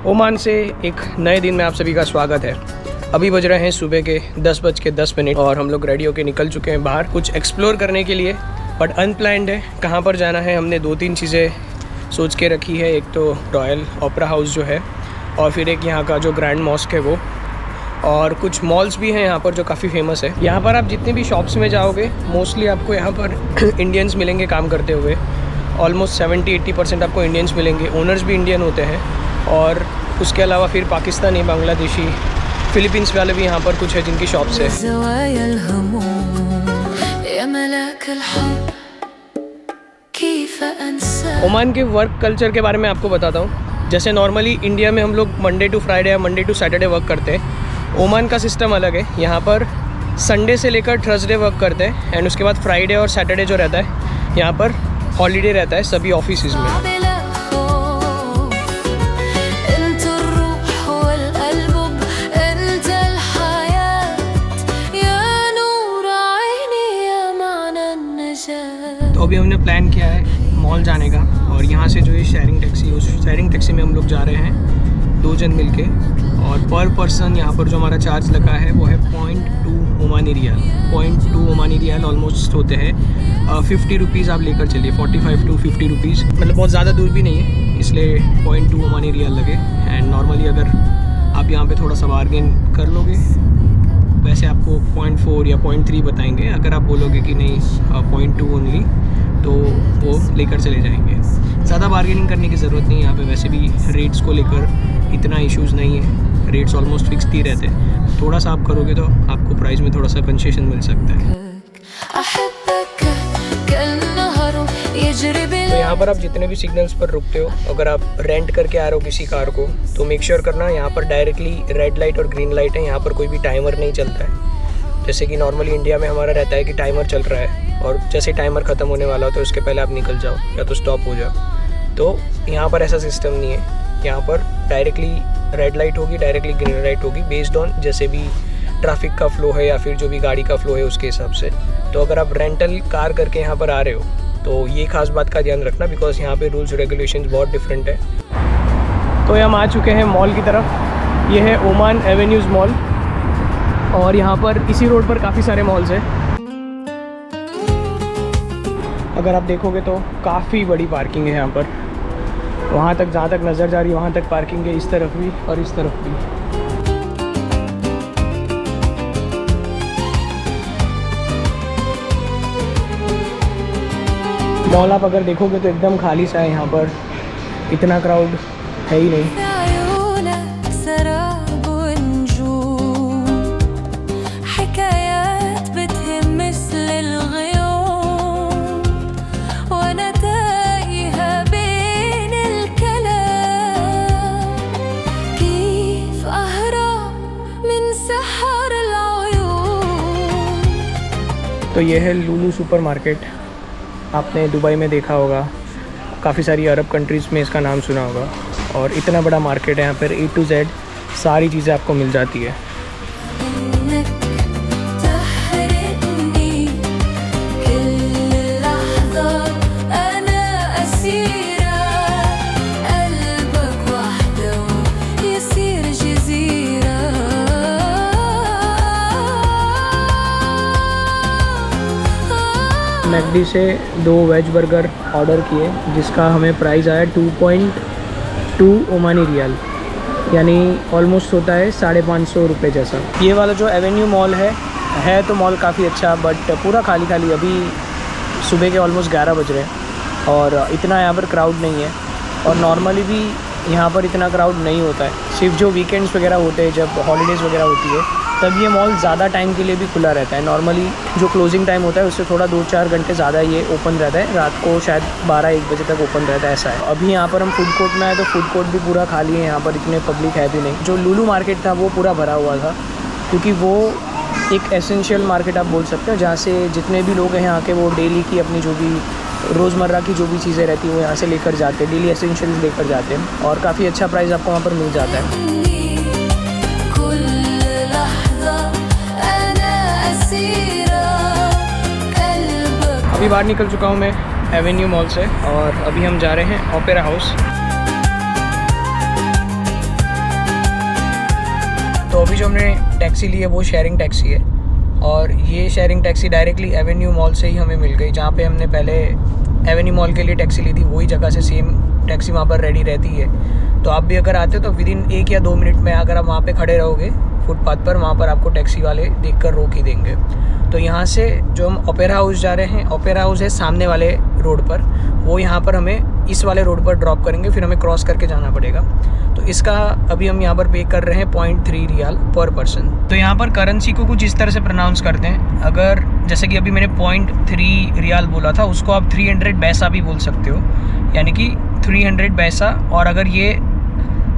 Oman से एक नए दिन में आप सभी का स्वागत है। अभी बज रहे हैं सुबह के 10:10 और हम लोग रेडी होके निकल चुके हैं बाहर कुछ एक्सप्लोर करने के लिए, बट अनप्लान्ड है। कहाँ पर जाना है हमने 2-3 चीज़ें सोच के रखी है। एक तो रॉयल ओपेरा हाउस जो है, और फिर एक यहाँ का जो ग्रैंड मॉस्क है वो, और कुछ मॉल्स भी हैं यहाँ पर जो काफ़ी फेमस है। यहाँ पर आप जितने भी शॉप्स में जाओगे मोस्टली आपको यहाँ पर इंडियंस मिलेंगे काम करते हुए। ऑलमोस्ट 70-80% आपको इंडियंस मिलेंगे, ओनर्स भी इंडियन होते हैं। और उसके अलावा फिर पाकिस्तानी, बांग्लादेशी, फिलीपींस वाले भी यहाँ पर कुछ है जिनकी शॉप्स है। ओमान के वर्क कल्चर के बारे में आपको बताता हूँ। जैसे नॉर्मली इंडिया में हम लोग मंडे टू फ्राइडे या मंडे टू सैटरडे वर्क करते हैं, ओमान का सिस्टम अलग है। यहाँ पर संडे से लेकर थर्सडे वर्क करते हैं, एंड उसके बाद फ्राइडे और सैटरडे जो रहता है यहाँ पर हॉलीडे रहता है सभी ऑफिसेज में। तो अभी हमने प्लान किया है मॉल जाने का, और यहाँ से जो है शेयरिंग टैक्सी, उस शेयरिंग टैक्सी में हम लोग जा रहे हैं 2 जन मिलके। और पर पर्सन यहाँ पर जो हमारा चार्ज लगा है वो है 0.2 Omani riyal. 0.2 Omani riyal almost होते हैं 50 रुपीज़। आप लेकर चलिए 45 to 50 रुपीज़, मतलब बहुत ज़्यादा दूर भी नहीं है, इसलिए 0.2 ओमानी रियाल लगे। एंड नॉर्मली अगर आप यहाँ पे थोड़ा सा बार्गेन कर लोगे, वैसे आपको 0.4 या 0.3 बताएंगे। अगर आप बोलोगे कि नहीं 0.2 ओनली, तो वो लेकर चले जाएंगे। ज़्यादा बार्गेनिंग करने की ज़रूरत नहीं है यहाँ पे। वैसे भी रेट्स को लेकर इतना इश्यूज़ नहीं है, रेट्स ऑलमोस्ट फिक्स्ड ही रहते हैं। थोड़ा सा आप करोगे तो आपको प्राइस में थोड़ा सा कंसेशन मिल सकता है। तो यहाँ पर आप जितने भी सिग्नल्स पर रुकते हो, अगर आप रेंट करके आ रहे हो किसी कार को, तो मेक श्योर करना यहाँ पर डायरेक्टली रेड लाइट और ग्रीन लाइट है। यहाँ पर कोई भी टाइमर नहीं चलता है। जैसे कि नॉर्मली इंडिया में हमारा रहता है कि टाइमर चल रहा है, और जैसे टाइमर ख़त्म होने वाला हो तो उसके पहले आप निकल जाओ या तो स्टॉप हो जाओ। तो यहाँ पर ऐसा सिस्टम नहीं है। यहाँ पर डायरेक्टली रेड लाइट होगी, डायरेक्टली ग्रीन लाइट होगी, बेस्ड ऑन जैसे भी ट्रैफिक का फ्लो है या फिर जो भी गाड़ी का फ्लो है उसके हिसाब से। तो अगर आप रेंटल कार करके यहाँ पर आ रहे हो तो ये खास बात का ध्यान रखना, बिकॉज यहाँ पे रूल्स रेगुलेशंस बहुत डिफरेंट है। तो हम आ चुके हैं मॉल की तरफ। ये है ओमान एवेन्यूज़ मॉल, और यहाँ पर इसी रोड पर काफ़ी सारे मॉल्स हैं। अगर आप देखोगे तो काफ़ी बड़ी पार्किंग है यहाँ पर। वहाँ तक, जहाँ तक नज़र जा रही है वहाँ तक पार्किंग है, इस तरफ भी और इस तरफ भी। मॉल आप अगर देखोगे तो एकदम खाली सा है। यहाँ पर इतना क्राउड है ही नहीं। तो ये है लुलु सुपर मार्केट। आपने दुबई में देखा होगा, काफ़ी सारी अरब कंट्रीज़ में इसका नाम सुना होगा। और इतना बड़ा मार्केट है यहाँ पर, A to Z सारी चीज़ें आपको मिल जाती है। मैकडी से 2 वेज बर्गर ऑर्डर किए, जिसका हमें प्राइस आया 2.2 ओमानी रियाल, यानी ऑलमोस्ट होता है 550 रुपये जैसा। ये वाला जो एवेन्यू मॉल है तो मॉल काफ़ी अच्छा, बट पूरा खाली खाली। अभी सुबह के ऑलमोस्ट 11 बज रहे हैं और इतना यहाँ पर क्राउड नहीं है। और नॉर्मली भी यहाँ पर इतना क्राउड नहीं होता है। सिर्फ जो वीकेंड्स वगैरह होते हैं, जब हॉलीडेज़ वगैरह होती है, तब ये मॉल ज़्यादा टाइम के लिए भी खुला रहता है। नॉर्मली जो क्लोजिंग टाइम होता है उससे थोड़ा 2-4 घंटे ज़्यादा ये ओपन रहता है। रात को शायद 12-1 बजे तक ओपन रहता है, ऐसा है। अभी यहाँ पर हम फूड कोर्ट में आए तो फूड कोर्ट भी पूरा खाली है। यहाँ पर इतने पब्लिक है भी नहीं। जो लुलु मार्केट था वो पूरा भरा हुआ था, क्योंकि वो एक एसेंशियल मार्केट आप बोल सकते हो, जहाँ से जितने भी लोग हैं यहाँ के, वो डेली की अपनी जो भी रोज़मर्रा की जो भी चीज़ें रहती हैं वो यहाँ से लेकर जाते हैं, डेली एसेंशियल्स लेकर जाते हैं। और काफ़ी अच्छा प्राइस आपको वहाँ पर मिल जाता है। अभी बाहर निकल चुका हूँ मैं एवेन्यू मॉल से, और अभी हम जा रहे हैं ओपेरा हाउस। अभी जो हमने टैक्सी ली है वो शेयरिंग टैक्सी है, और ये sharing taxi directly Avenue mall से ही हमें मिल गई। जहाँ पे हमने पहले एवेन्यू मॉल के लिए टैक्सी ली थी वही जगह से सेम टैक्सी वहाँ पर रेडी रहती है। तो आप भी अगर आते हो तो विदिन 1 या 2 मिनट में अगर आप वहाँ पे खड़े रहोगे फुटपाथ पर, वहाँ पर आपको टैक्सी वाले देखकर रोक ही देंगे। तो यहाँ से जो हम ओपेरा हाउस जा रहे हैं, ओपेरा हाउस है सामने वाले रोड पर, वो यहाँ पर हमें इस वाले रोड पर ड्रॉप करेंगे, फिर हमें क्रॉस करके जाना पड़ेगा। तो इसका अभी हम यहाँ पर पे कर रहे हैं 0.3 रियाल पर पर्सन। तो यहाँ पर करेंसी को कुछ इस तरह से प्रोनाउंस करते हैं। अगर जैसे कि अभी मैंने 0.3 रियाल बोला था, उसको आप 300 पैसा भी बोल सकते हो, यानी कि 300 पैसा। और अगर ये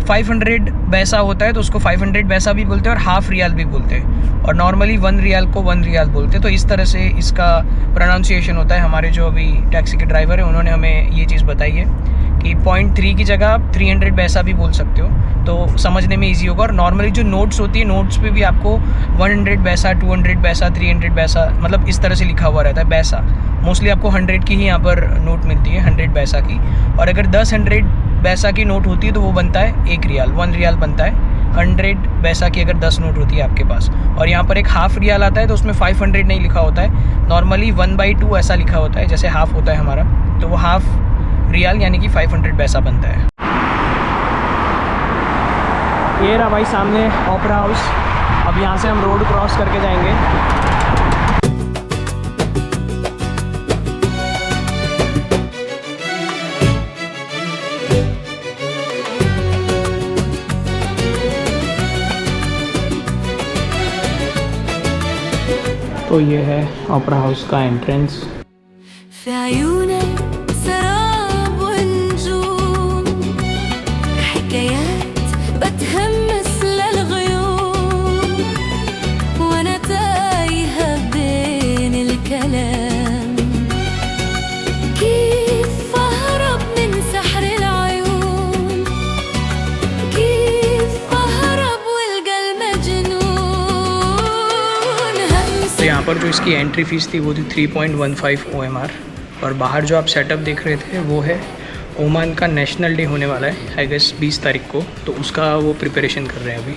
500 पैसा होता है तो उसको 500 पैसा भी बोलते हैं और हाफ रियाल भी बोलते हैं, और नॉर्मली 1 रियाल को 1 रियाल बोलते हैं। तो इस तरह से इसका प्रोनाउंसिएशन होता है। हमारे जो अभी टैक्सी के ड्राइवर हैं उन्होंने हमें ये चीज़ बताई है कि 0.3 की जगह आप 300 पैसा भी बोल सकते हो, तो समझने में ईजी होगा। और नॉर्मली जो नोट्स होती है, नोट्स पे भी आपको 100 पैसा, 200 पैसा, 300 पैसा, मतलब इस तरह से लिखा हुआ रहता है पैसा। मोस्टली आपको 100 की ही यहाँ पर नोट मिलती है, 100 पैसा की। और अगर 100 पैसा की नोट होती है तो वो बनता है 1 रियाल, 1 रियाल बनता है। 100 पैसा की अगर 10 नोट होती है आपके पास, और यहाँ पर एक हाफ रियाल आता है तो उसमें 500 नहीं लिखा होता है, नॉर्मली 1/2 ऐसा लिखा होता है, जैसे हाफ होता है हमारा, तो वो हाफ रियाल यानी कि 500 पैसा बनता है। ये रहा भाई सामने ओपेरा हाउस। अब यहाँ से हम रोड क्रॉस करके जाएंगे। तो ये है ओपेरा हाउस का एंट्रेंस। यहाँ पर जो इसकी एंट्री फ़ीस थी वो थी 3.15 OMR, और बाहर जो आप सेटअप देख रहे थे वो है ओमान का नेशनल डे होने वाला है आई गेस 20 तारीख को, तो उसका वो प्रिपरेशन कर रहे हैं अभी।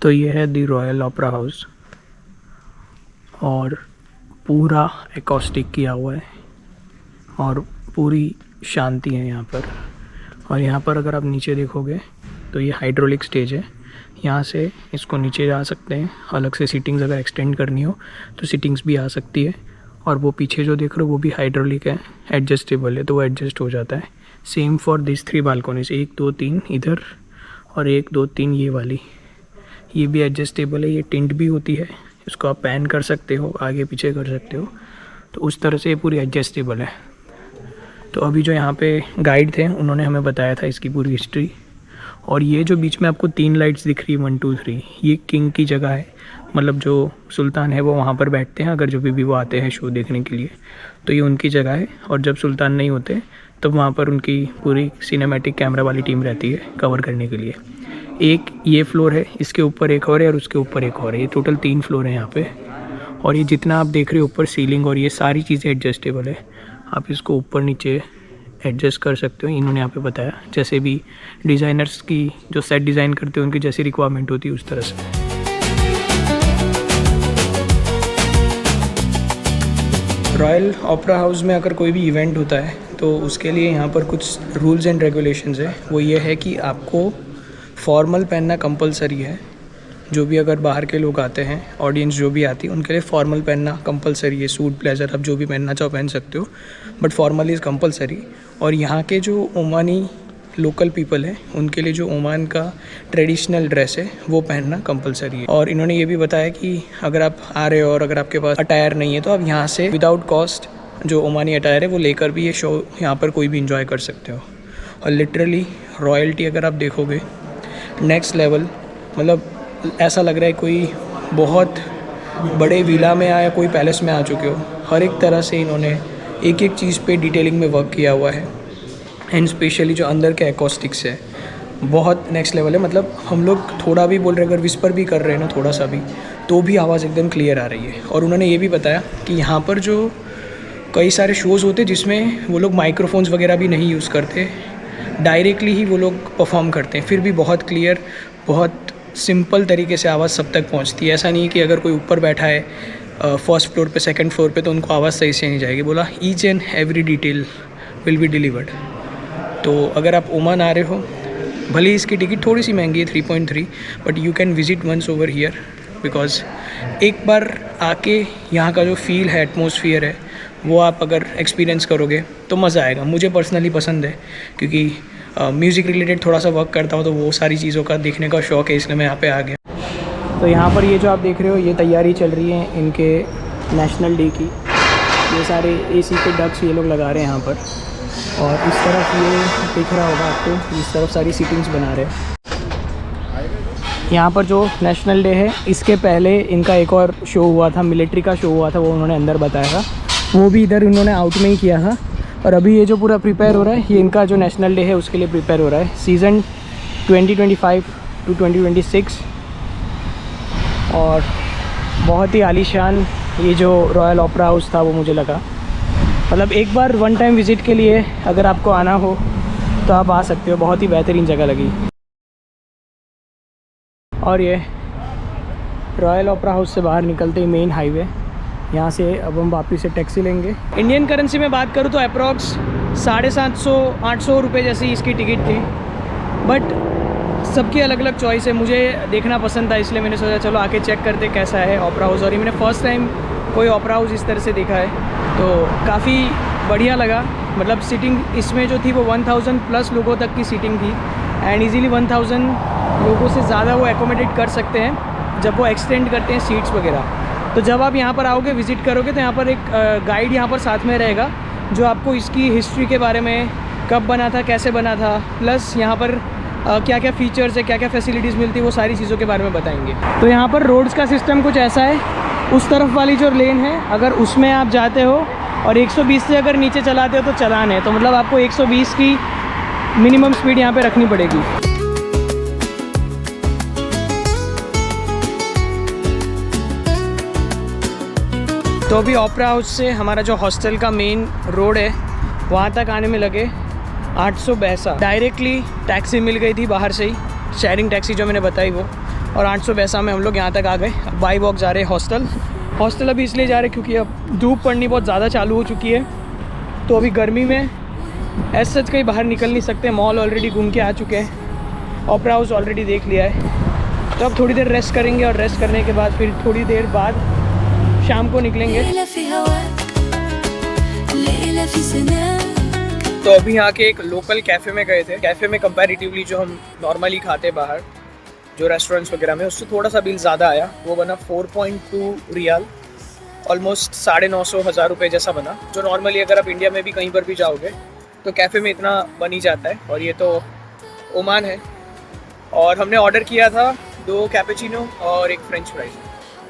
तो ये है दी रॉयल ओपेरा हाउस, और पूरा एकॉस्टिक किया हुआ है और पूरी शांति है यहाँ पर। और यहाँ पर अगर आप नीचे देखोगे तो ये हाइड्रोलिक स्टेज है, यहाँ से इसको नीचे जा सकते हैं। अलग से सीटिंग्स अगर एक्सटेंड करनी हो तो सीटिंग्स भी आ सकती है। और वो पीछे जो देख रहे हो वो भी हाइड्रोलिक है, एडजस्टेबल है, तो वो एडजस्ट हो जाता है। सेम फॉर दिस 3 बालकोनीज, 1 2 3 इधर और 1 2 3 ये वाली, ये भी एडजस्टेबल है। ये टिंट भी होती है, इसको आप पैन कर सकते हो, आगे पीछे कर सकते हो, तो उस तरह से ये पूरी एडजस्टेबल है। तो अभी जो यहाँ पे गाइड थे उन्होंने हमें बताया था इसकी पूरी हिस्ट्री। और ये जो बीच में आपको 3 लाइट्स दिख रही है 1 2 3, ये किंग की जगह है, मतलब जो सुल्तान है वो वहाँ पर बैठते हैं। अगर जो भी वो आते हैं शो देखने के लिए तो ये उनकी जगह है, और जब सुल्तान नहीं होते तो वहाँ पर उनकी पूरी सिनेमैटिक कैमरा वाली टीम रहती है कवर करने के लिए। एक ये फ्लोर है, इसके ऊपर एक और है और उसके ऊपर एक और है। ये टोटल 3 फ्लोर हैं यहाँ पे। और ये जितना आप देख रहे हो ऊपर सीलिंग और ये सारी चीज़ें एडजस्टेबल है, आप इसको ऊपर नीचे एडजस्ट कर सकते हो। इन्होंने यहाँ पे बताया जैसे भी डिज़ाइनर्स की जो सेट डिज़ाइन करते हैं उनकी जैसी रिक्वायरमेंट होती है उस तरह से। रॉयल ओपेरा हाउस में अगर कोई भी इवेंट होता है तो उसके लिए यहाँ पर कुछ रूल्स एंड रेगुलेशंस है। वो ये है कि आपको फॉर्मल पहनना कंपलसरी है। जो भी अगर बाहर के लोग आते हैं, ऑडियंस जो भी आती है, उनके लिए फॉर्मल पहनना कंपलसरी है। सूट ब्लेज़र आप जो भी पहनना चाहो पहन सकते हो, बट फॉर्मल इज़ कंपलसरी। और यहाँ के जो ओमानी लोकल पीपल है उनके लिए जो ओमान का ट्रेडिशनल ड्रेस है वो पहनना कंपलसरी है। और इन्होंने ये भी बताया कि अगर आप आ रहे हो और अगर आपके पास अटायर नहीं है तो आप यहाँ से विदाउट कॉस्ट जो ओमानी अटायर है वो लेकर भी ये शो यहाँ पर कोई भी इंजॉय कर सकते हो। और लिटरली रॉयल्टी अगर आप देखोगे नेक्स्ट लेवल, मतलब ऐसा लग रहा है कोई बहुत बड़े विला में या कोई पैलेस में आ चुके हो। हर एक तरह से इन्होंने एक एक चीज़ पे डिटेलिंग में वर्क किया हुआ है। एंड स्पेशली जो अंदर के एकॉस्टिक्स है बहुत नेक्स्ट लेवल है। मतलब हम लोग थोड़ा भी बोल रहे हैं, अगर विस्पर भी कर रहे हैं ना थोड़ा सा भी, तो भी आवाज़ एकदम क्लियर आ रही है। और उन्होंने ये भी बताया कि यहाँ पर जो कई सारे शोज़ होते हैं जिसमें वो लोग माइक्रोफोन्स वगैरह भी नहीं यूज़ करते, डायरेक्टली ही वो लोग परफॉर्म करते हैं, फिर भी बहुत क्लियर, बहुत सिंपल तरीके से आवाज़ सब तक पहुंचती है। ऐसा नहीं है कि अगर कोई ऊपर बैठा है फर्स्ट फ्लोर पे, सेकंड फ्लोर पे, तो उनको आवाज़ सही से नहीं जाएगी। बोला each and every detail will be delivered. तो अगर आप ओमान आ रहे हो, भले इसकी टिकट थोड़ी सी महंगी है 3.3, but you can visit once over here, because एक बार आके यहाँ का जो फील है, एटमॉस्फेयर है, वो आप अगर एक्सपीरियंस करोगे तो मज़ा आएगा। मुझे पर्सनली पसंद है क्योंकि म्यूज़िक रिलेटेड थोड़ा सा वर्क करता हूँ, तो वो सारी चीज़ों का देखने का शौक़ है, इसलिए मैं यहाँ पे आ गया। तो यहाँ पर ये जो आप देख रहे हो ये तैयारी चल रही है इनके नेशनल डे की। ये सारे एसी के डक्स ये लोग लगा रहे हैं यहाँ पर, और इस तरफ ये दिख रहा होगा आपको, इस तरफ सारी सीटिंग्स बना रहे हैं। यहाँ पर जो नेशनल डे है इसके पहले इनका एक और शो हुआ था, मिलिट्री का शो हुआ था, वो उन्होंने अंदर बताया था, वो भी इधर इन्होंने आउट में ही किया था। और अभी ये जो पूरा प्रिपेयर हो रहा है ये इनका जो नेशनल डे है उसके लिए प्रिपेयर हो रहा है, सीज़न 2025 टू 2026। और बहुत ही आलीशान ये जो रॉयल ओपेरा हाउस था वो मुझे लगा। मतलब एक बार वन टाइम विज़िट के लिए अगर आपको आना हो तो आप आ सकते हो, बहुत ही बेहतरीन जगह लगी। और ये रॉयल ओपेरा हाउस से बाहर निकलते ही मेन हाईवे, यहाँ से अब हम वापस से टैक्सी लेंगे। इंडियन करेंसी में बात करूँ तो अप्रॉक्स 750-800 रुपये जैसी इसकी टिकट थी, बट सबकी अलग अलग चॉइस है। मुझे देखना पसंद था इसलिए मैंने सोचा चलो आके चेक करते कैसा है ओपेरा हाउस। और ये मैंने फ़र्स्ट टाइम कोई ओपेरा हाउस इस तरह से देखा है, तो काफ़ी बढ़िया लगा। मतलब सीटिंग इसमें जो थी वो 1000 प्लस लोगों तक की सीटिंग थी, एंड ईज़िली 1000 लोगों से ज़्यादा वो एकोमोडेट कर सकते हैं जब वो एक्सटेंड करते हैं सीट्स वगैरह। तो जब आप यहाँ पर आओगे, विज़िट करोगे, तो यहाँ पर एक गाइड यहाँ पर साथ में रहेगा जो आपको इसकी हिस्ट्री के बारे में, कब बना था, कैसे बना था, प्लस यहाँ पर क्या क्या फ़ीचर्स है, क्या क्या फैसिलिटीज़ मिलती है, वो सारी चीज़ों के बारे में बताएंगे। तो यहाँ पर रोड्स का सिस्टम कुछ ऐसा है, उस तरफ वाली जो लेन है अगर उसमें आप जाते हो और 120 से अगर नीचे चलाते हो तो चालान है, तो मतलब आपको 120 की मिनिमम स्पीड यहाँ पे रखनी पड़ेगी। तो अभी ओपेरा हाउस से हमारा जो हॉस्टल का मेन रोड है वहाँ तक आने में लगे 800 पैसा। डायरेक्टली टैक्सी मिल गई थी बाहर से ही, शेयरिंग टैक्सी जो मैंने बताई वो, और 800 पैसा में हम लोग यहाँ तक आ गए। अब बाई वॉक जा रहे हैं हॉस्टल अभी इसलिए जा रहे क्योंकि अब धूप पड़नी बहुत ज़्यादा चालू हो चुकी है, तो अभी गर्मी में ऐसे सच कहीं बाहर निकल नहीं सकते। मॉल ऑलरेडी घूम के आ चुके हैं, ओपेरा हाउस ऑलरेडी देख लिया है, तो अब थोड़ी देर रेस्ट करेंगे और रेस्ट करने के बाद फिर थोड़ी देर बाद शाम को निकलेंगे। तो अभी यहाँ के एक लोकल कैफ़े में गए थे। कैफ़े में कंपैरेटिवली जो हम नॉर्मली खाते बाहर जो रेस्टोरेंट्स वगैरह में, उससे थोड़ा सा बिल ज़्यादा आया। वो बना 4.2 रियाल, ऑलमोस्ट 950-1000 रुपये जैसा बना, जो नॉर्मली अगर आप इंडिया में भी कहीं पर भी जाओगे तो कैफ़े में इतना बन ही जाता है। और ये तो ओमान है। और हमने ऑर्डर किया था 2 कैपेचिनो और 1 फ्रेंच फ्राइज,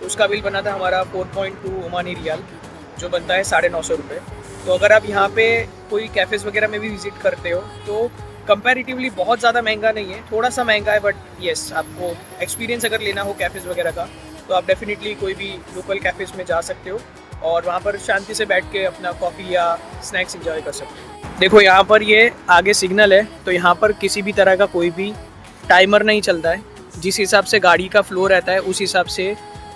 उसका बिल बना था हमारा 4.2 ओमानी रियाल, जो बनता है 950 रुपये। तो अगर आप यहाँ पे कोई कैफ़ेज़ वगैरह में भी विज़िट करते हो तो कंपैरेटिवली बहुत ज़्यादा महंगा नहीं है, थोड़ा सा महंगा है, बट येस आपको एक्सपीरियंस अगर लेना हो कैफ़ेज़ वगैरह का तो आप डेफिनेटली कोई भी लोकल कैफ़ेज़ में जा सकते हो और वहाँ पर शांति से बैठ के अपना कॉफ़ी या स्नैक्स एंजॉय कर सकते हो। देखो यहाँ पर ये आगे सिग्नल है, तो यहाँ पर किसी भी तरह का कोई भी टाइमर नहीं चलता है। जिस हिसाब से गाड़ी का फ्लो रहता है उस हिसाब से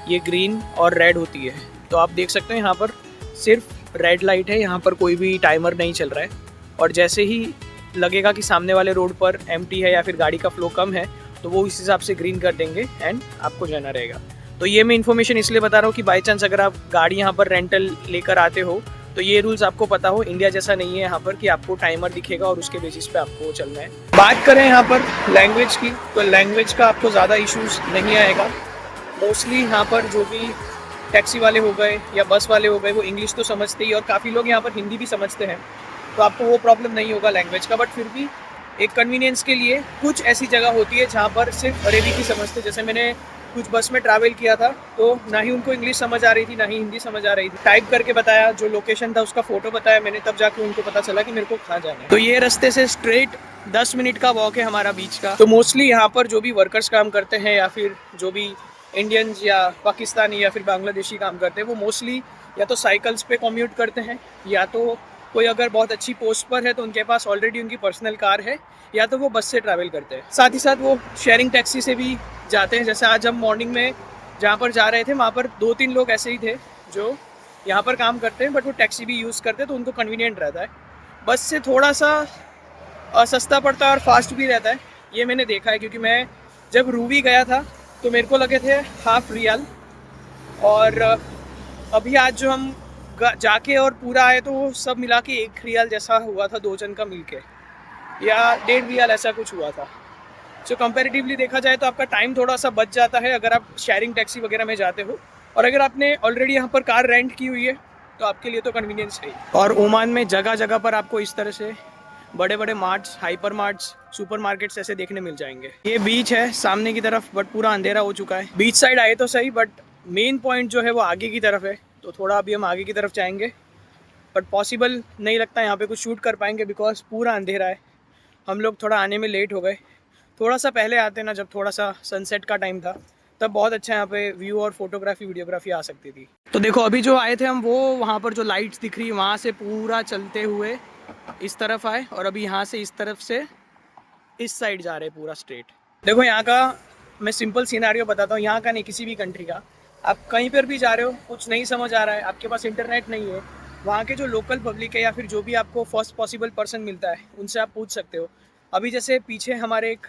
ये ग्रीन और रेड होती है। तो आप देख सकते हो यहाँ पर सिर्फ रेड लाइट है, यहाँ पर कोई भी टाइमर नहीं चल रहा है। और जैसे ही लगेगा कि सामने वाले रोड पर एम्प्टी है या फिर गाड़ी का फ्लो कम है तो वो इस हिसाब से ग्रीन कर देंगे एंड आपको जाना रहेगा। तो ये मैं इन्फॉर्मेशन इसलिए बता रहा हूँ कि बाई चांस अगर आप गाड़ी यहाँ पर रेंटल लेकर आते हो तो ये रूल्स आपको पता हो। इंडिया जैसा नहीं है यहाँ पर कि आपको टाइमर दिखेगा और उसके बेसिस पे आपको चलना है। बात करें यहाँ पर लैंग्वेज की तो लैंग्वेज का आपको ज़्यादा इश्यूज नहीं आएगा। मोस्टली यहाँ पर जो भी टैक्सी वाले हो गए या बस वाले हो गए वो इंग्लिश तो समझते ही और काफ़ी लोग यहाँ पर हिंदी भी समझते हैं, तो आपको वो प्रॉब्लम नहीं होगा लैंग्वेज का। बट फिर भी एक कन्वीनियंस के लिए कुछ ऐसी जगह होती है जहाँ पर सिर्फ अरेबिक ही समझते। जैसे मैंने कुछ बस में ट्रैवल किया था तो ना ही उनको इंग्लिश समझ आ रही थी ना ही हिंदी समझ आ रही थी। टाइप करके बताया, जो लोकेशन था उसका फ़ोटो बताया मैंने, तब जाके उनको पता चला कि मेरे को कहाँ जाना है। तो ये रास्ते से स्ट्रेट 10 मिनट का वॉक है हमारा बीच का। तो मोस्टली यहाँ पर जो भी वर्कर्स काम करते हैं या फिर जो भी इंडियंस या पाकिस्तानी या फिर बांग्लादेशी काम करते हैं वो मोस्टली या तो साइकिल्स पे कम्यूट करते हैं या तो कोई अगर बहुत अच्छी पोस्ट पर है तो उनके पास ऑलरेडी उनकी पर्सनल कार है या तो वो बस से ट्रैवल करते हैं। साथ ही साथ वो शेयरिंग टैक्सी से भी जाते हैं। जैसे आज हम मॉर्निंग में जहाँ पर जा रहे थे वहाँ पर 2-3 लोग ऐसे ही थे जो यहाँ पर काम करते हैं बट वो टैक्सी भी यूज़ करते हैं, तो उनको कन्वीनियंट रहता है। बस से थोड़ा सा सस्ता पड़ता है और फास्ट भी रहता है, ये मैंने देखा है। क्योंकि मैं जब रूवी गया था तो मेरे को लगे थे ½ रियाल और अभी आज जो हम जाके और पूरा आए तो वो सब मिला के 1 रियाल जैसा हुआ था, 2 जन का मिलके, या 1.5 रियाल ऐसा कुछ हुआ था। सो कंपैरेटिवली देखा जाए तो आपका टाइम थोड़ा सा बच जाता है अगर आप शेयरिंग टैक्सी वगैरह में जाते हो। और अगर आपने ऑलरेडी यहाँ पर कार रेंट की हुई है तो आपके लिए तो कन्वीनियंस है ही। और ओमान में जगह जगह पर आपको इस तरह से बड़े बड़े marts, hyper marts, super markets ऐसे देखने मिल जाएंगे। ये बीच है सामने की तरफ बट पूरा अंधेरा हो चुका है। बीच साइड आए तो सही बट मेन पॉइंट जो है वो आगे की तरफ है, तो थोड़ा अभी हम आगे की तरफ जाएंगे बट पॉसिबल नहीं लगता यहाँ पे कुछ शूट कर पाएंगे बिकॉज पूरा अंधेरा है। हम लोग थोड़ा आने में लेट हो गए। थोड़ा सा पहले आते ना, जब थोड़ा सा सनसेट का टाइम था तब बहुत अच्छा यहाँ पे व्यू और फोटोग्राफी वीडियोग्राफी आ सकती थी। तो देखो अभी जो आए थे हम वो वहाँ पर जो लाइट्स दिख रही है वहाँ से पूरा चलते हुए इस तरफ आए और अभी यहाँ से इस तरफ से इस साइड जा रहे हैं पूरा स्ट्रेट। देखो यहाँ का मैं सिंपल सिनेरियो बताता हूँ, यहाँ का नहीं किसी भी कंट्री का। आप कहीं पर भी जा रहे हो, कुछ नहीं समझ आ रहा है, आपके पास इंटरनेट नहीं है, वहाँ के जो लोकल पब्लिक है या फिर जो भी आपको फर्स्ट पॉसिबल पर्सन मिलता है उनसे आप पूछ सकते हो। अभी जैसे पीछे हमारे एक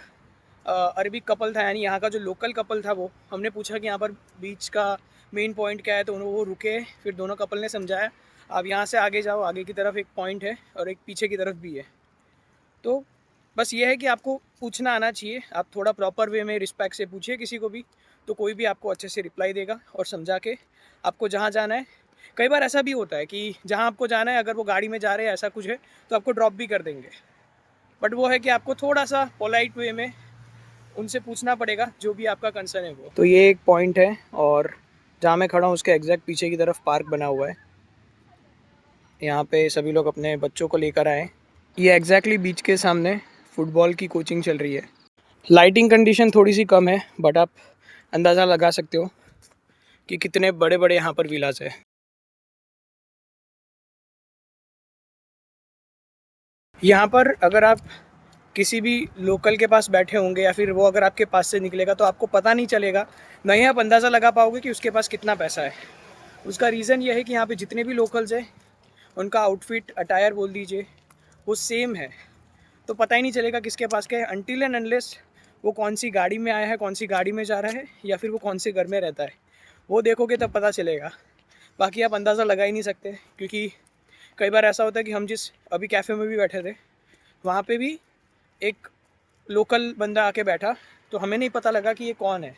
अरबिक कपल था, यानी यहाँ का जो लोकल कपल था, वो हमने पूछा कि यहाँ पर बीच का मेन पॉइंट क्या है, तो वो रुके, फिर दोनों कपल ने समझाया आप यहाँ से आगे जाओ, आगे की तरफ एक पॉइंट है और एक पीछे की तरफ भी है। तो बस ये है कि आपको पूछना आना चाहिए। आप थोड़ा प्रॉपर वे में रिस्पेक्ट से पूछिए किसी को भी, तो कोई भी आपको अच्छे से रिप्लाई देगा और समझा के आपको जहाँ जाना है। कई बार ऐसा भी होता है कि जहाँ आपको जाना है अगर वो गाड़ी में जा रहे हैं ऐसा कुछ है तो आपको ड्रॉप भी कर देंगे, बट वो है कि आपको थोड़ा सा पोलाइट वे में उनसे पूछना पड़ेगा जो भी आपका कंसर्न है वो। तो ये एक पॉइंट है और जहाँ मैं खड़ा हूँ उसके एग्जैक्ट पीछे की तरफ पार्क बना हुआ है। यहाँ पे सभी लोग अपने बच्चों को लेकर आए। ये एग्जैक्टली बीच के सामने फुटबॉल की कोचिंग चल रही है। लाइटिंग कंडीशन थोड़ी सी कम है बट आप अंदाज़ा लगा सकते हो कि कितने बड़े बड़े यहाँ पर विलास है। यहाँ पर अगर आप किसी भी लोकल के पास बैठे होंगे या फिर वो अगर आपके पास से निकलेगा तो आपको पता नहीं चलेगा, ना ही आप अंदाज़ा लगा पाओगे कि उसके पास कितना पैसा है। उसका रीज़न ये है कि यहाँ पे जितने भी लोकल्स हैं उनका आउटफिट, अटायर बोल दीजिए, वो सेम है, तो पता ही नहीं चलेगा किसके पास क्या है अनटिल एंड अनलेस वो कौन सी गाड़ी में आया है, कौन सी गाड़ी में जा रहा है या फिर वो कौन से घर में रहता है, वो देखोगे तब पता चलेगा। बाकी आप अंदाज़ा लगा ही नहीं सकते, क्योंकि कई बार ऐसा होता है कि हम जिस अभी कैफ़े में भी बैठे थे वहाँ पे भी एक लोकल बंदा आके बैठा, तो हमें नहीं पता लगा कि ये कौन है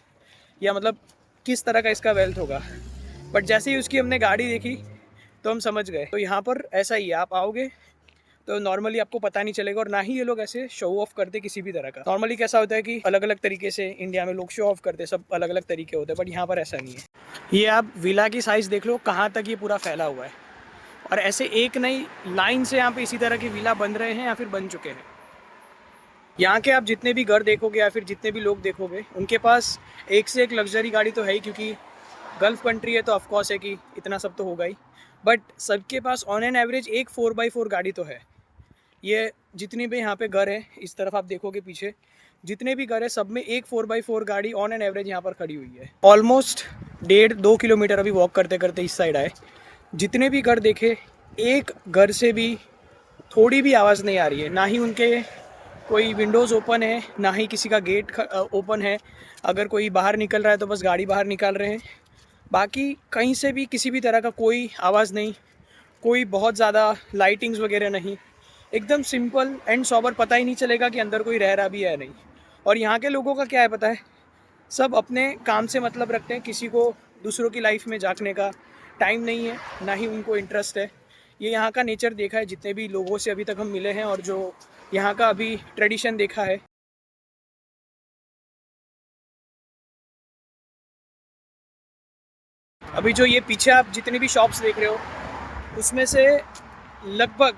या मतलब किस तरह का इसका वेल्थ होगा, बट जैसे ही उसकी हमने गाड़ी देखी तो हम समझ गए। तो यहाँ पर ऐसा ही है, आप आओगे तो नॉर्मली आपको पता नहीं चलेगा और ना ही ये लोग ऐसे शो ऑफ करते किसी भी तरह का। नॉर्मली कैसा होता है कि अलग अलग तरीके से इंडिया में लोग शो ऑफ करते, सब अलग अलग तरीके होते हैं, बट यहाँ पर ऐसा नहीं है। ये आप विला की साइज़ देख लो कहाँ तक ये पूरा फैला हुआ है। और ऐसे एक नई लाइन से यहाँ पे इसी तरह के विला बन रहे हैं या फिर बन चुके हैं। यहाँ के आप जितने भी घर देखोगे या फिर जितने भी लोग देखोगे, उनके पास एक से एक लग्जरी गाड़ी तो है ही, क्योंकि गल्फ़ कंट्री है तो ऑफकोर्स है कि इतना सब तो होगा ही। बट सबके पास ऑन एन एवरेज एक 4x4 गाड़ी तो है। ये जितनी भी यहाँ पे घर है, इस तरफ आप देखोगे पीछे जितने भी घर है, सब में एक 4x4 गाड़ी ऑन एन एवरेज यहाँ पर खड़ी हुई है। ऑलमोस्ट 1.5-2 किलोमीटर अभी वॉक करते करते इस साइड आए। जितने भी घर देखे, एक घर से भी थोड़ी भी आवाज़ नहीं आ रही है, ना ही उनके कोई विंडोज़ ओपन है, ना ही किसी का गेट ओपन है। अगर कोई बाहर निकल रहा है तो बस गाड़ी बाहर निकाल रहे हैं। बाकी कहीं से भी किसी भी तरह का कोई आवाज़ नहीं, कोई बहुत ज़्यादा लाइटिंग्स वगैरह नहीं, एकदम सिंपल एंड सॉबर। पता ही नहीं चलेगा कि अंदर कोई रह रहा भी है नहीं। और यहाँ के लोगों का क्या है पता है, सब अपने काम से मतलब रखते हैं, किसी को दूसरों की लाइफ में झांकने का टाइम नहीं है, ना ही उनको इंटरेस्ट है। ये यहाँ का नेचर देखा है जितने भी लोगों से अभी तक हम मिले हैं, और जो यहाँ का अभी ट्रेडिशन देखा है। अभी जो ये पीछे आप जितनी भी शॉप्स देख रहे हो, उसमें से लगभग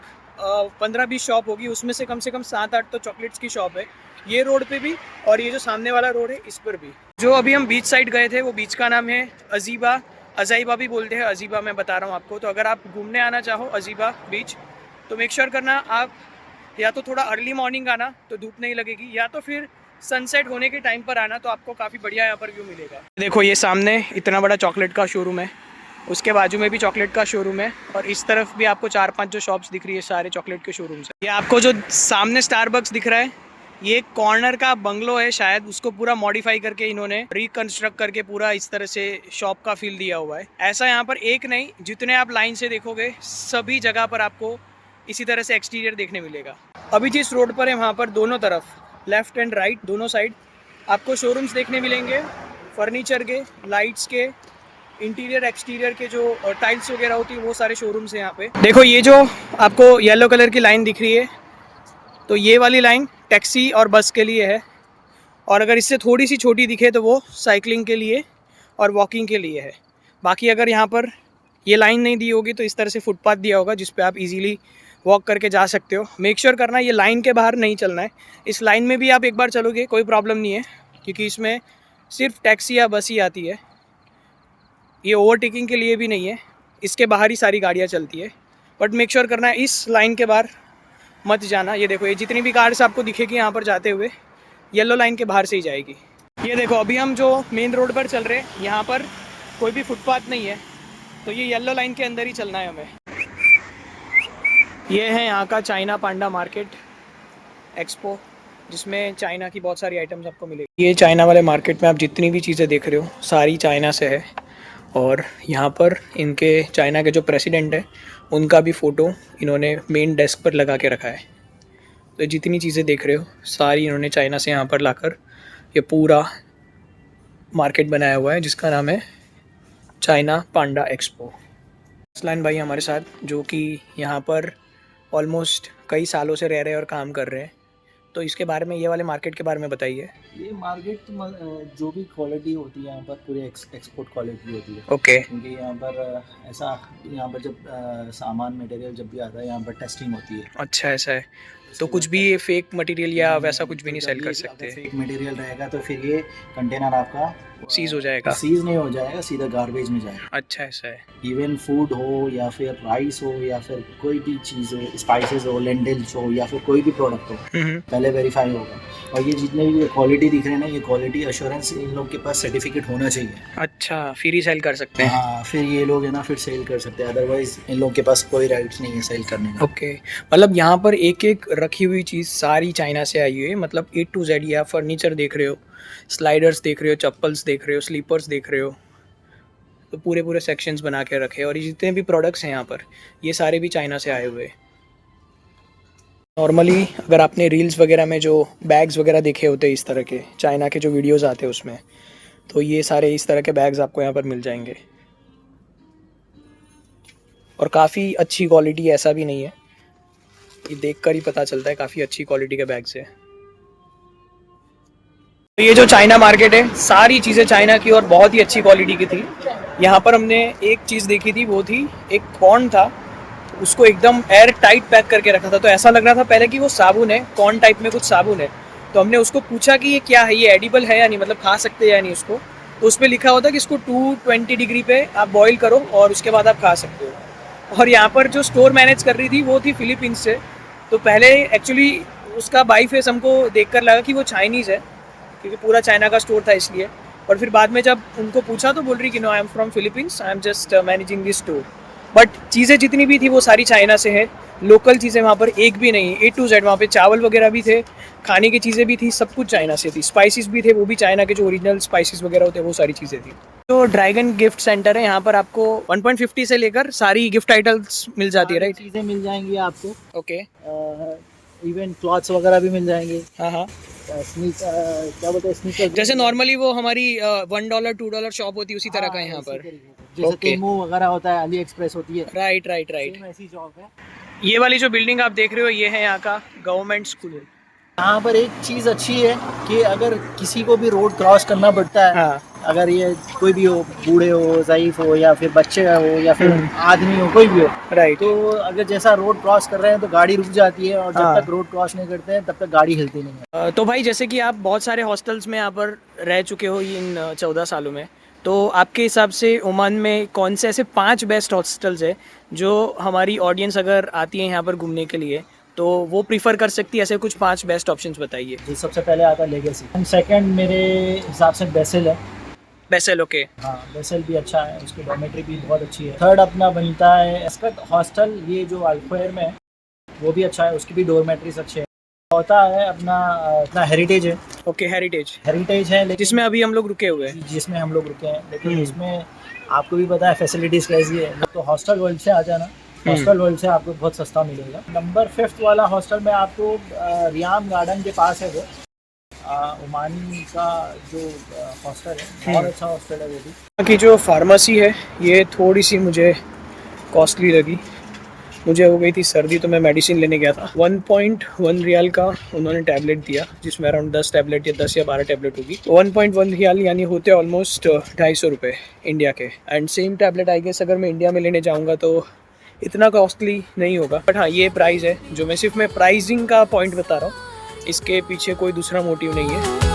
15-20 शॉप होगी, उसमें से कम 7-8 तो चॉकलेट्स की शॉप है, ये रोड पे भी, और ये जो सामने वाला रोड है इस पर भी। जो अभी हम बीच साइड गए थे, वो बीच का नाम है अजीबा, अजाइबा भी बोलते हैं, अजीबा मैं बता रहा हूँ आपको। तो अगर आप घूमने आना चाहो अजीबा बीच, तो मेक श्योर करना आप या तो थोड़ा अर्ली मॉर्निंग आना तो धूप नहीं लगेगी, या तो फिर सनसेट होने के टाइम पर आना, तो आपको काफ़ी बढ़िया यहाँ पर व्यू मिलेगा। देखो ये सामने इतना बड़ा चॉकलेट का शोरूम है, उसके बाजू में भी चॉकलेट का शोरूम है, और इस तरफ भी आपको 4-5 जो शॉप्स दिख रही है सारे चॉकलेट के शोरूम्स है। ये आपको जो सामने स्टारबक्स दिख रहा है, ये कॉर्नर का बंगलो है शायद, उसको पूरा मॉडिफाई करके इन्होंने रिकंस्ट्रक्ट करके पूरा इस तरह से शॉप का फील दिया हुआ है। ऐसा यहाँ पर एक नहीं, जितने आप लाइन से देखोगे सभी जगह पर आपको इसी तरह से एक्सटीरियर देखने मिलेगा। अभी जिस रोड पर है वहाँ पर दोनों तरफ लेफ़्ट एंड राइट दोनों साइड आपको शोरूम्स देखने मिलेंगे, फर्नीचर के, लाइट्स के, इंटीरियर एक्सटीरियर के, जो टाइल्स वगैरह होती है वो सारे शोरूम्स हैं यहाँ पे। देखो ये जो आपको येलो कलर की लाइन दिख रही है, तो ये वाली लाइन टैक्सी और बस के लिए है, और अगर इससे थोड़ी सी छोटी दिखे तो वो साइकिलिंग के लिए और वॉकिंग के लिए है। बाकी अगर यहाँ पर ये लाइन नहीं दी होगी तो इस तरह से फुटपाथ दिया होगा जिस पे आप इजीली वॉक करके जा सकते हो। मेक श्योर करना ये लाइन के बाहर नहीं चलना है। इस लाइन में भी आप एक बार चलोगे कोई प्रॉब्लम नहीं है, क्योंकि इसमें सिर्फ टैक्सी या बस ही आती है, ये ओवरटेकिंग के लिए भी नहीं है, इसके बाहर ही सारी गाड़ियाँ चलती है। बट मेक श्योर करना है इस लाइन के बाहर मत जाना। ये देखो ये जितनी भी कार्स आपको दिखेगी यहाँ पर जाते हुए, येलो लाइन के बाहर से ही जाएगी। ये देखो अभी हम जो मेन रोड पर चल रहे हैं, यहाँ पर कोई भी फुटपाथ नहीं है, तो ये येलो लाइन के अंदर ही चलना है हमें। ये है यहाँ का चाइना पांडा मार्केट एक्सपो, जिसमें चाइना की बहुत सारी आइटम्स आपको मिलेगी। ये चाइना वाले मार्केट में आप जितनी भी चीज़ें देख रहे हो सारी चाइना से है, और यहाँ पर इनके चाइना के जो प्रेसिडेंट है उनका भी फ़ोटो इन्होंने मेन डेस्क पर लगा के रखा है। तो जितनी चीज़ें देख रहे हो सारी इन्होंने चाइना से यहाँ पर लाकर ये पूरा मार्केट बनाया हुआ है, जिसका नाम है चाइना पांडा एक्सपो। असलान भाई हमारे साथ, जो कि यहाँ पर ऑलमोस्ट कई सालों से रह रहे हैं और काम कर रहे हैं, तो इसके बारे में, ये वाले मार्केट के बारे में बताइए। ये मार्केट जो भी क्वालिटी होती है यहाँ पर पूरी एक्सपोर्ट क्वालिटी होती है। ओके। क्योंकि यहाँ पर ऐसा, यहाँ पर जब सामान मटेरियल जब भी आता है यहाँ पर टेस्टिंग होती है। अच्छा ऐसा है, तो कुछ भी ये फेक मटेरियल या वैसा कुछ भी नहीं सेल कर सकते? फेक मटेरियल रहेगा तो फिर ये कंटेनर आपका सीज हो जाएगा? सीज नहीं हो जाएगा, सीधा गार्बेज में जाएगा। अच्छा ऐसा है। इवन फूड हो या फिर राइस हो या फिर कोई भी चीज़ हो, स्पाइसेस हो, लेंटिल्स हो या फिर कोई भी प्रोडक्ट हो, पहले वेरीफाई होगा। और ये जितने भी क्वालिटी दिख रहे हैं ना, ये क्वालिटी अश्योरेंस इन लोग के पास सर्टिफिकेट होना चाहिए। अच्छा, फिर ही सेल कर सकते हैं? हाँ, फिर ये लोग है ना फिर सेल कर सकते हैं, अदरवाइज इन लोग के पास कोई राइट्स नहीं है सेल करने का। ओके, मतलब यहाँ पर एक एक रखी हुई चीज़ सारी चाइना से आई हुई है, मतलब A to Z। या फर्नीचर देख रहे हो, स्लाइडर्स देख रहे हो, चप्पल्स देख रहे हो, स्लीपर्स देख रहे हो, तो पूरे पूरे सेक्शंस बना के रखे। और ये जितने भी प्रोडक्ट्स हैं यहाँ पर, ये सारे भी चाइना से आए हुए हैं। नॉर्मली अगर आपने रील्स वगैरह में जो बैग्स वगैरह देखे होते हैं इस तरह के, चाइना के जो वीडियोस आते हैं उसमें, तो ये सारे इस तरह के बैग्स आपको यहाँ पर मिल जाएंगे। और काफ़ी अच्छी क्वालिटी, ऐसा भी नहीं है, ये देखकर ही पता चलता है काफ़ी अच्छी क्वालिटी के बैग्स है। तो ये जो चाइना मार्केट है, सारी चीज़ें चाइना की और बहुत ही अच्छी क्वालिटी की थी। यहाँ पर हमने एक चीज़ देखी थी, वो थी एक कॉर्न था, उसको एकदम एयर टाइट पैक करके रखा था, तो ऐसा लग रहा था पहले कि वो साबुन है, कॉर्न टाइप में कुछ साबुन है। तो हमने उसको पूछा कि ये क्या है, ये एडिबल है या नहीं, मतलब खा सकते हैं या नहीं उसको। तो उस पर लिखा होता कि इसको 220 डिग्री पे आप बॉईल करो और उसके बाद आप खा सकते हो। और यहाँ पर जो स्टोर मैनेज कर रही थी वो थी फिलीपींस से। तो पहले एक्चुअली उसका बाई फेस हमको देखकर लगा कि वो चाइनीज़ है, क्योंकि पूरा चाइना का स्टोर था इसलिए। और फिर बाद में जब उनको पूछा तो बोल रही कि no, I am from Philippines, I am just managing this store. But चीज़ें जितनी भी थी वो सारी चाइना से है, लोकल चीज़ें वहाँ पर एक भी नहीं, A to Z। वहाँ पे चावल वगैरह भी थे, खाने की चीज़ें भी थी, सब कुछ चाइना से थी। स्पाइसेस भी थे, वो भी चाइना के जो ओरिजिनल स्पाइसेस वगैरह होते हैं वो सारी चीज़ें थी। तो ड्रैगन गिफ्ट सेंटर है, यहाँ पर आपको 1.50 से लेकर सारी गिफ्ट आइटम्स मिल जाती है, राइट? चीज़ें मिल जाएंगी आपको, ओके। इवन क्लॉथ्स वगैरह भी मिल जाएंगे। हाँ हाँ, क्या बोलते हैं, स्नीकर, जैसे नॉर्मली वो हमारी $1 $2 शॉप होती है उसी तरह का है यहाँ पर। जैसे Okay. टेमू वगैरह होता है, अली एक्सप्रेस होती है, राइट राइट राइट। सेम ऐसी शॉप है। ये वाली जो बिल्डिंग आप देख रहे हो ये है यहाँ का गवर्नमेंट स्कूल। यहाँ पर एक चीज़ अच्छी है कि अगर किसी को भी रोड क्रॉस करना पड़ता है, हाँ। अगर ये कोई भी हो, बूढ़े हो, ज़ईफ हो, या फिर बच्चे हो, या फिर आदमी हो, कोई भी हो, राइट। तो अगर जैसा रोड क्रॉस कर रहे हैं तो गाड़ी रुक जाती है, और जब हाँ। तक रोड क्रॉस नहीं करते हैं तब तक गाड़ी हिलती नहीं है। तो भाई जैसे कि आप बहुत सारे हॉस्टल्स में यहाँ पर रह चुके हो इन 14 सालों में, तो आपके हिसाब से ओमान में कौन से ऐसे 5 बेस्ट हॉस्टल्स है जो हमारी ऑडियंस अगर आती है यहाँ पर घूमने के लिए तो वो प्रीफर कर सकती है? ऐसे कुछ 5 बेस्ट ऑप्शंस बताइए। जी, सबसे पहले आता है लेगेसी, सेकंड मेरे हिसाब से बेसेल है। Bessel, okay. हाँ, बेसेल भी अच्छा है, उसकी डॉर्मेट्री भी बहुत अच्छी है। थर्ड अपना बनता है एस्पेक्ट हॉस्टल, ये जो अल्फेयर में है वो भी अच्छा है, उसकी भी डॉर्मेट्रीज अच्छे हैं। चौथा है अपना हेरिटेज है। ओके, हेरिटेज है, लेकिन जिसमें अभी हम लोग रुके हुए हैं। जिसमें हम लोग रुके हैं, लेकिन इसमें आपको भी पता है फैसिलिटीज़ कैसी है। तो हॉस्टल वर्ल्ड से आ जाना, हॉस्टल वर्ल्ड से आपको बहुत सस्ता मिलेगा। नंबर 5 वाला हॉस्टल में आपको रियाम गार्डन के पास है वो, ओमानी का जो हॉस्टल है, बहुत अच्छा हॉस्टल है वो भी। यहाँ की जो फार्मेसी है ये थोड़ी सी मुझे कॉस्टली लगी। मुझे हो गई थी सर्दी तो मैं मेडिसिन लेने गया था। 1.1 रियाल का उन्होंने टैबलेट दिया, जिसमें अराउंड 10 टैबलेट या 10 या 12 टैबलेट होगी। 1.1 रियाल यानी होते ऑलमोस्ट 250 रुपये इंडिया के। And same tablet I guess अगर मैं इंडिया में लेने जाऊँगा तो इतना कॉस्टली नहीं होगा। बट हाँ, ये प्राइस है जो मैं सिर्फ प्राइसिंग का पॉइंट बता रहा हूँ, इसके पीछे कोई दूसरा मोटिव नहीं है।